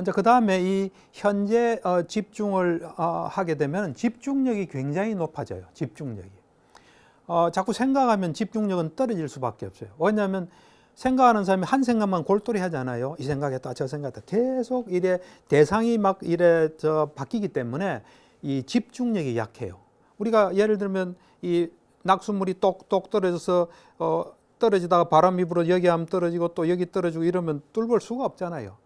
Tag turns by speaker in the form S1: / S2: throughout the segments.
S1: 이제 그 다음에 이 현재 집중을 하게 되면 집중력이 굉장히 높아져요. 집중력이. 자꾸 생각하면 집중력은 떨어질 수밖에 없어요. 왜냐하면 생각하는 사람이 한 생각만 골똘히 하잖아요. 이 생각했다, 저 생각했다. 계속 이래 대상이 막 이래 바뀌기 때문에 이 집중력이 약해요. 우리가 예를 들면 이 낙수물이 똑똑 떨어져서 떨어지다가 바람이 불어 여기 하면 떨어지고 또 여기 떨어지고 이러면 뚫을 수가 없잖아요.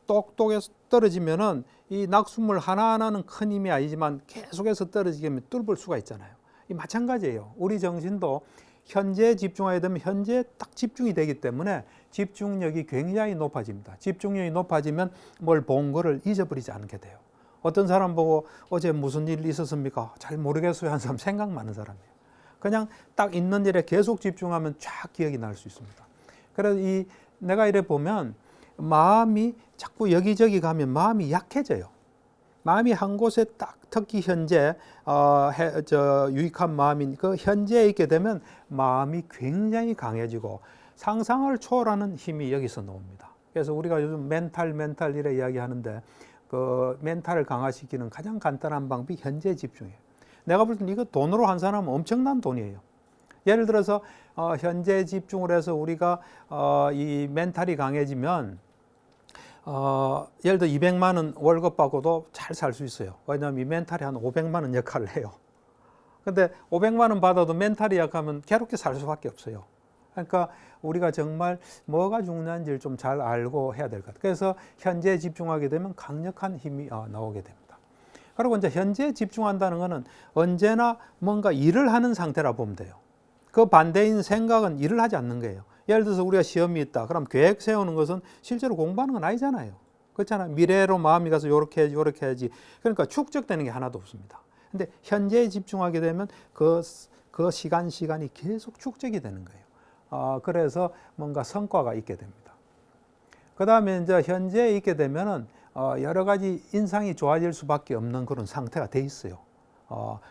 S1: 똑똑해서 떨어지면은 이 낙수물 하나하나는 큰 힘이 아니지만 계속해서 떨어지게 하면 뚫을 수가 있잖아요. 이 마찬가지예요. 우리 정신도 현재에 집중하게 되면 현재에 딱 집중이 되기 때문에 집중력이 굉장히 높아집니다. 집중력이 높아지면 뭘 본 거를 잊어버리지 않게 돼요. 어떤 사람 보고 어제 무슨 일 있었습니까? 잘 모르겠어요 하는 사람 생각 많은 사람이에요. 그냥 딱 있는 일에 계속 집중하면 쫙 기억이 날 수 있습니다. 그래서 내가 이래 보면 마음이 자꾸 여기저기 가면 마음이 약해져요. 마음이 한 곳에 딱 특히 현재 유익한 마음인 그 현재에 있게 되면 마음이 굉장히 강해지고 상상을 초월하는 힘이 여기서 나옵니다. 그래서 우리가 요즘 멘탈 이래 이야기하는데 그 멘탈을 강화시키는 가장 간단한 방법이 현재 집중이에요. 내가 볼 때는 이거 돈으로 한 사람은 엄청난 돈이에요. 예를 들어서 현재 집중을 해서 우리가 이 멘탈이 강해지면 예를 들어 200만 원 월급 받고도 잘 살 수 있어요. 왜냐하면 이 멘탈이 한 500만 원 역할을 해요. 근데 500만 원 받아도 멘탈이 약하면 괴롭게 살 수밖에 없어요. 그러니까 우리가 정말 뭐가 중요한지를 좀 잘 알고 해야 될 것 같아요. 그래서 현재에 집중하게 되면 강력한 힘이 나오게 됩니다. 그리고 이제 현재에 집중한다는 것은 언제나 뭔가 일을 하는 상태라 보면 돼요. 그 반대인 생각은 일을 하지 않는 거예요. 예를 들어서 우리가 시험이 있다. 그럼 계획 세우는 것은 실제로 공부하는 건 아니잖아요. 그렇잖아요. 미래로 마음이 가서 요렇게 해야지, 요렇게 해야지. 그러니까 축적되는 게 하나도 없습니다. 근데 현재에 집중하게 되면 그 시간이 계속 축적이 되는 거예요. 그래서 뭔가 성과가 있게 됩니다. 그 다음에 이제 현재에 있게 되면은 여러 가지 인상이 좋아질 수밖에 없는 그런 상태가 돼 있어요.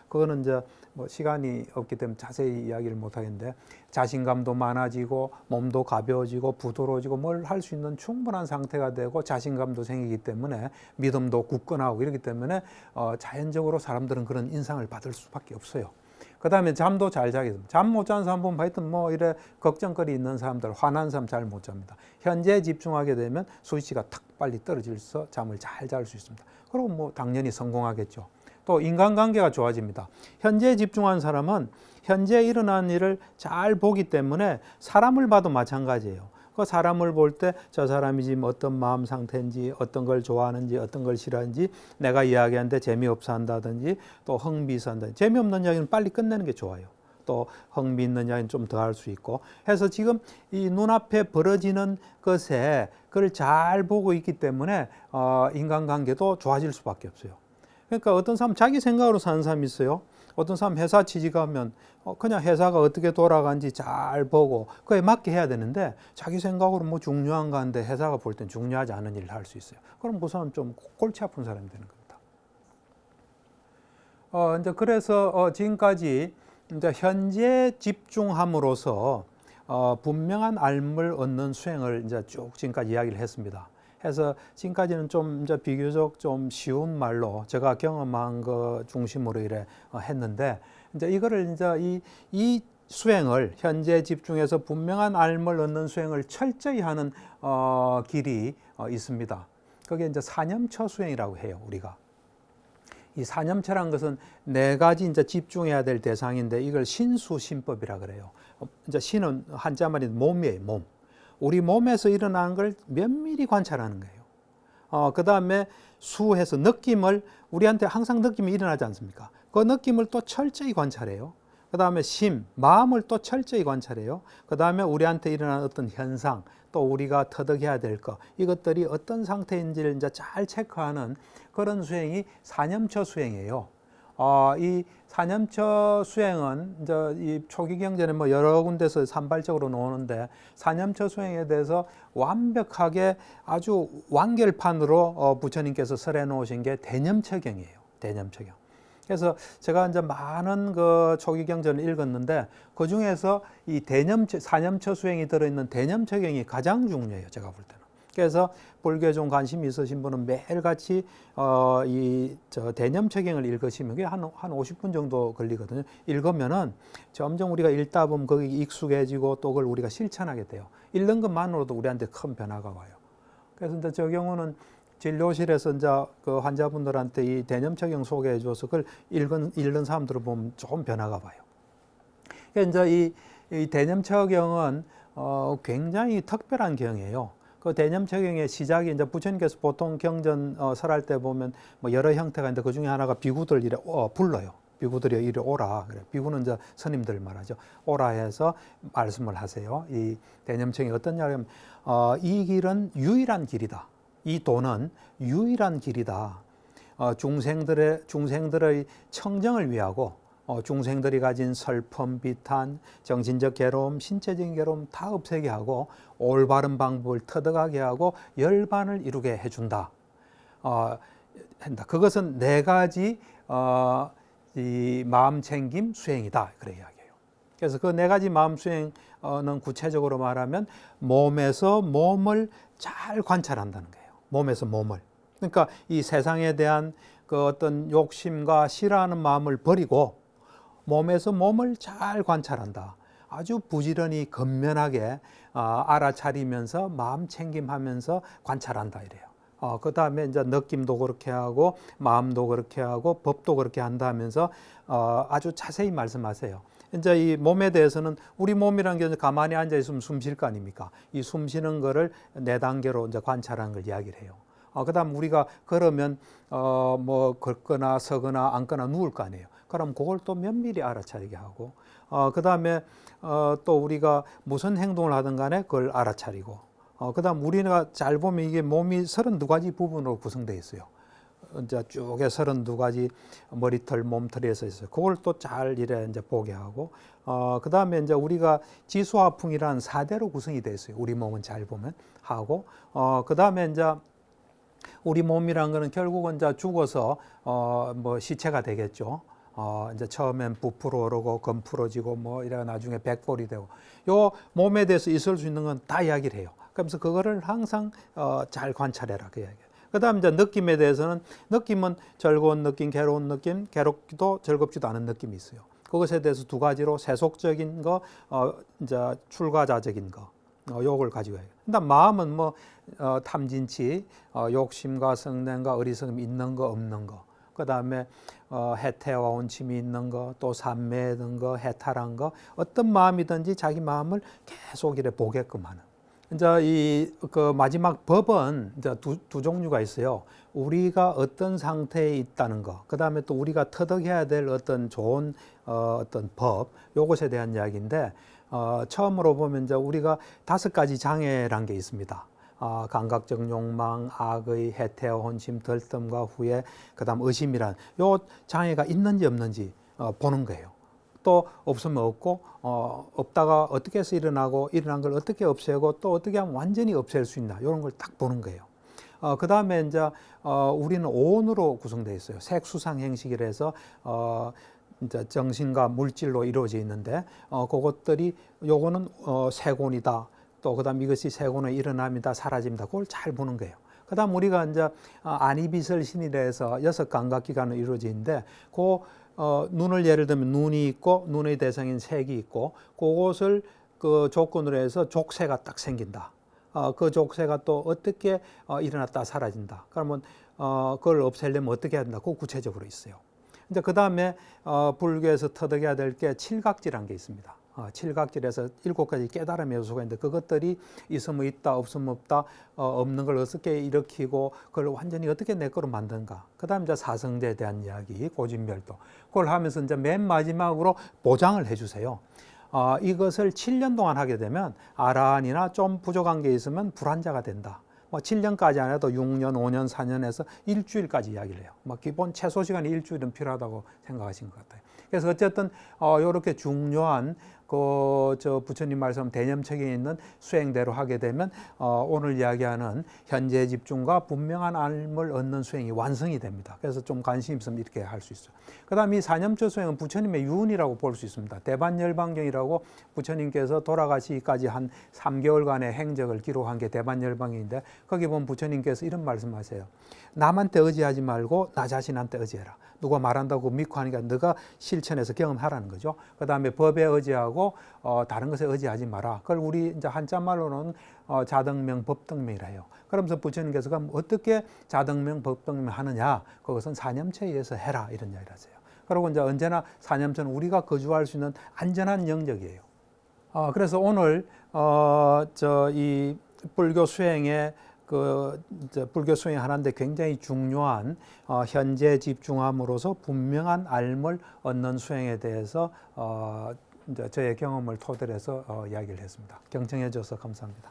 S1: 그거는 이제 뭐 시간이 없기 때문에 자세히 이야기를 못 하겠는데 자신감도 많아지고 몸도 가벼워지고 부드러워지고 뭘 할 수 있는 충분한 상태가 되고 자신감도 생기기 때문에 믿음도 굳건하고 이러기 때문에 자연적으로 사람들은 그런 인상을 받을 수밖에 없어요. 그 다음에 잠도 잘 자게 됩니다. 잠 못 자는 사람 보면 하여튼 뭐 이래 걱정거리 있는 사람들, 화난 사람 잘 못 잡니다. 현재에 집중하게 되면 수치가 탁 빨리 떨어져서 잠을 잘 잘 수 있습니다. 그리고 뭐 당연히 성공하겠죠. 또 인간관계가 좋아집니다. 현재에 집중한 사람은 현재에 일어난 일을 잘 보기 때문에 사람을 봐도 마찬가지예요. 그 사람을 볼 때 저 사람이 지금 어떤 마음 상태인지 어떤 걸 좋아하는지 어떤 걸 싫어하는지 내가 이야기하는데 재미없어 한다든지 또 흥미있어 한다든지 재미없는 이야기는 빨리 끝내는 게 좋아요. 또 흥미있는 이야기는 좀 더 할 수 있고 해서 지금 이 눈앞에 벌어지는 것에 그걸 잘 보고 있기 때문에 인간관계도 좋아질 수밖에 없어요. 그러니까 어떤 사람 자기 생각으로 사는 사람이 있어요. 어떤 사람 회사 취직하면 그냥 회사가 어떻게 돌아가는지 잘 보고 그에 맞게 해야 되는데 자기 생각으로 뭐 중요한 거 하는데 회사가 볼 땐 중요하지 않은 일을 할 수 있어요. 그럼 그 사람 좀 골치 아픈 사람이 되는 겁니다. 이제 그래서 지금까지 이제 현재 집중함으로써 분명한 알을 얻는 수행을 이제 쭉 지금까지 이야기를 했습니다. 해서 지금까지는 좀 이제 비교적 좀 쉬운 말로 제가 경험한 거 중심으로 이래 했는데 이제 이거를 이제 이 수행을 현재 집중해서 분명한 알을 얻는 수행을 철저히 하는 길이 있습니다. 그게 이제 사념처 수행이라고 해요, 우리가. 이 사념처란 것은 네 가지 이제 집중해야 될 대상인데 이걸 신수신법이라 그래요. 이제 신은 한자말이 몸이에요, 몸. 우리 몸에서 일어나는 걸 면밀히 관찰하는 거예요. 그 다음에 수해서 느낌을 우리한테 항상 느낌이 일어나지 않습니까? 그 느낌을 또 철저히 관찰해요. 그 다음에 심, 마음을 또 철저히 관찰해요. 그 다음에 우리한테 일어나는 어떤 현상, 또 우리가 터득해야 될 것, 이것들이 어떤 상태인지를 이제 잘 체크하는 그런 수행이 사념처 수행이에요. 이 사념처 수행은 이제 이 초기 경전에 뭐 여러 군데서 산발적으로 나오는데 사념처 수행에 대해서 완벽하게 아주 완결판으로 부처님께서 설해 놓으신 게 대념처경이에요. 대념처경. 그래서 제가 이제 많은 그 초기 경전을 읽었는데 그 중에서 이 사념처 수행이 들어있는 대념처경이 가장 중요해요. 제가 볼 때는. 그래서 불교에 좀 관심이 있으신 분은 매일같이 대념책경을 읽으시면 그게 한 50분 정도 걸리거든요. 읽으면은 점점 우리가 읽다 보면 거기 익숙해지고 또 그걸 우리가 실천하게 돼요. 읽는 것만으로도 우리한테 큰 변화가 와요. 그래서 이제 저 경우는 진료실에서 이제 그 환자분들한테 이 대념책경 소개해줘서 그걸 읽는 사람들을 보면 조금 변화가 와요. 그러니까 이제 이 대념책경은 굉장히 특별한 경이에요. 그 대념책경의 시작이 이제 부처님께서 보통 경전 설할 때 보면 뭐 여러 형태가 있는데 그 중에 하나가 비구들 이래 불러요. 비구들이 이리 오라. 그래. 비구는 이제 스님들 말하죠. 오라 해서 말씀을 하세요. 이 대념책경이 어떤냐면 이 길은 유일한 길이다. 이 도는 유일한 길이다. 중생들의 청정을 위하고 중생들이 가진 슬픔, 비탄, 정신적 괴로움, 신체적인 괴로움 다 없애게 하고 올바른 방법을 터득하게 하고 열반을 이루게 해준다. 한다. 그것은 네 가지 이 마음 챙김 수행이다. 그래 이야기해요. 그래서 그 네 가지 마음 수행은 구체적으로 말하면 몸에서 몸을 잘 관찰한다는 거예요. 몸에서 몸을. 그러니까 이 세상에 대한 그 어떤 욕심과 싫어하는 마음을 버리고 몸에서 몸을 잘 관찰한다. 아주 부지런히 근면하게 알아차리면서 마음 챙김하면서 관찰한다 이래요. 그 다음에 이제 느낌도 그렇게 하고 마음도 그렇게 하고 법도 그렇게 한다 하면서 아주 자세히 말씀하세요. 이제 이 몸에 대해서는 우리 몸이라는 게 가만히 앉아 있으면 숨 쉴 거 아닙니까? 이 숨 쉬는 거를 네 단계로 이제 관찰하는 걸 이야기를 해요. 그다음 우리가 걸으면 뭐 걷거나 서거나 앉거나 누울 거 아니에요. 그럼 그걸 또 면밀히 알아차리게 하고 그다음에 또 우리가 무슨 행동을 하든 간에 그걸 알아차리고 그다음 우리가 잘 보면 이게 몸이 32가지 부분으로 구성되어 있어요. 이제 쭉에 32가지 머리털, 몸털에서 있어요. 그걸 또 잘 이래 이제 보게 하고 그다음에 이제 우리가 지수화풍이라는 4대로 구성이 되어 있어요. 우리 몸은 잘 보면 하고 그다음에 이제 우리 몸이란 거는 결국은 이제 죽어서 뭐 시체가 되겠죠. 이제 처음엔 부풀어 오르고 검풀어지고 뭐 이래 나중에 백골이 되고 요 몸에 대해서 있을 수 있는 건 다 이야기를 해요. 그러면서 그거를 항상 잘 관찰해라 그 이야기예요. 그다음 이제 느낌에 대해서는 느낌은 즐거운 느낌, 괴로운 느낌, 괴롭기도 즐겁지도 않은 느낌이 있어요. 그것에 대해서 두 가지로 세속적인 거, 이제 출가자적인 거. 욕을 가지고 해요. 근데 마음은 뭐 탐진치, 욕심과 성냄과 어리석음이 있는 거 없는 거. 그다음에 해태와 온침이 있는 거, 또 산매든 거, 해탈한 거, 어떤 마음이든지 자기 마음을 계속 이래 보게끔 하는. 이제 그 마지막 법은 이제 두 종류가 있어요. 우리가 어떤 상태에 있다는 거, 그다음에 또 우리가 터득해야 될 어떤 좋은 어떤 법, 요것에 대한 이야기인데 처음으로 보면 이제 우리가 5가지 장애란 게 있습니다. 감각적 욕망, 악의, 해태와 혼심, 들뜸과 후회, 그다음 의심이란 요 장애가 있는지 없는지 보는 거예요. 또 없으면 없고 없다가 어떻게 해서 일어나고 일어난 걸 어떻게 없애고 또 어떻게 하면 완전히 없앨 수 있나 이런 걸 딱 보는 거예요. 그다음에 이제 우리는 오온으로 구성되어 있어요. 색수상 행식이라 해서 이제 정신과 물질로 이루어져 있는데 그것들이 요거는 세곤이다. 또 그다음 이것이 세곤의 일어남이다, 사라짐이다. 그걸 잘 보는 거예요. 그다음 우리가 이제 안이비설신이라 해서 6감각기관으로 이루어져 있는데 그 눈을 예를 들면 눈이 있고 눈의 대상인 색이 있고 그것을 그 조건으로 해서 족쇄가 딱 생긴다. 그 족쇄가 또 어떻게 일어났다 사라진다. 그러면 그걸 없애려면 어떻게 해야 된다. 그거 구체적으로 있어요. 이제 그 다음에 불교에서 터득해야 될 게 칠각지라는 게 있습니다. 칠각지에서 7가지 깨달음의 요소가 있는데 그것들이 있으면 있다, 없으면 없다, 없는 걸 어떻게 일으키고 그걸 완전히 어떻게 내 거로 만든가. 그 다음에 이제 사성제에 대한 이야기, 고진별도. 그걸 하면서 이제 맨 마지막으로 보장을 해주세요. 이것을 7년 동안 하게 되면 아라한이나 좀 부족한 게 있으면 불환자가 된다. 뭐 7년까지 안 해도 6년, 5년, 4년에서 일주일까지 이야기를 해요. 뭐 기본 최소 시간이 일주일은 필요하다고 생각하신 것 같아요. 그래서 어쨌든 이렇게 중요한 저 부처님 말씀 대념책에 있는 수행대로 하게 되면 오늘 이야기하는 현재 집중과 분명한 알을 얻는 수행이 완성이 됩니다. 그래서 좀 관심 있으면 이렇게 할 수 있어요. 그다음 이 사념처 수행은 부처님의 유언이라고 볼 수 있습니다. 대반열반경이라고 부처님께서 돌아가시기까지 한 3개월간의 행적을 기록한 게 대반열반경인데 거기 보면 부처님께서 이런 말씀하세요. 남한테 의지하지 말고 나 자신한테 의지해라. 누가 말한다고 믿고 하니까 너가 실천해서 경험하라는 거죠. 그다음에 법에 의지하고 다른 것에 의지하지 마라. 그걸 우리 이제 한자말로는 자등명 법등명이라 해요. 그러면서 부처님께서 그럼 어떻게 자등명 법등명 하느냐? 그것은 사념체에 의해서 해라 이런 이야기를 하세요. 그리고 이제 언제나 사념체는 우리가 거주할 수 있는 안전한 영역이에요. 그래서 오늘 이 불교 수행의 불교 수행 하나인데 굉장히 중요한 현재 집중함으로써 분명한 알을 얻는 수행에 대해서 이제 저의 경험을 토대로 해서 이야기를 했습니다. 경청해 주셔서 감사합니다.